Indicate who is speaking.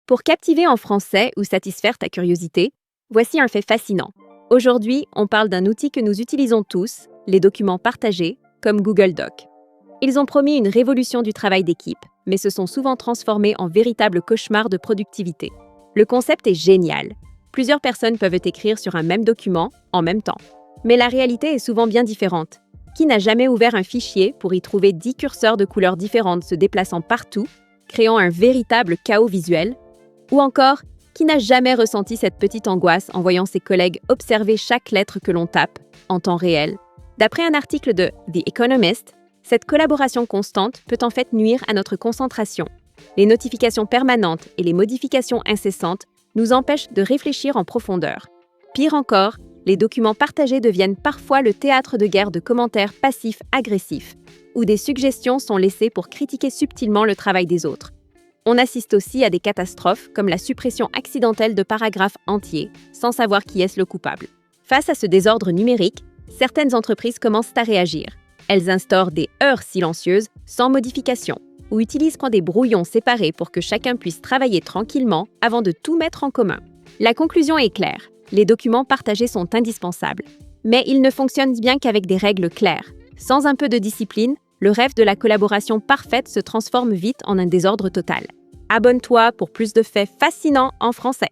Speaker 1: Pour captiver en français ou satisfaire ta curiosité, voici un fait fascinant. Aujourd'hui, on parle d'un outil que nous utilisons tous, les documents partagés, comme Google Doc. Ils ont promis une révolution du travail d'équipe, mais se sont souvent transformés en véritables cauchemars de productivité. Le concept est génial. Plusieurs personnes peuvent écrire sur un même document en même temps. Mais la réalité est souvent bien différente. Qui n'a jamais ouvert un fichier pour y trouver 10 curseurs de couleurs différentes se déplaçant partout, créant un véritable chaos visuel? Ou encore, qui n'a jamais ressenti cette petite angoisse en voyant ses collègues observer chaque lettre que l'on tape, en temps réel? D'après un article de The Economist, cette collaboration constante peut en fait nuire à notre concentration. Les notifications permanentes et les modifications incessantes nous empêchent de réfléchir en profondeur. Pire encore, les documents partagés deviennent parfois le théâtre de guerre de commentaires passifs-agressifs, où des suggestions sont laissées pour critiquer subtilement le travail des autres. On assiste aussi à des catastrophes comme la suppression accidentelle de paragraphes entiers, sans savoir qui est le coupable. Face à ce désordre numérique, certaines entreprises commencent à réagir. Elles instaurent des heures silencieuses sans modification, ou utilisent des brouillons séparés pour que chacun puisse travailler tranquillement avant de tout mettre en commun. La conclusion est claire, les documents partagés sont indispensables. Mais ils ne fonctionnent bien qu'avec des règles claires. Sans un peu de discipline, le rêve de la collaboration parfaite se transforme vite en un désordre total. Abonne-toi pour plus de faits fascinants en français.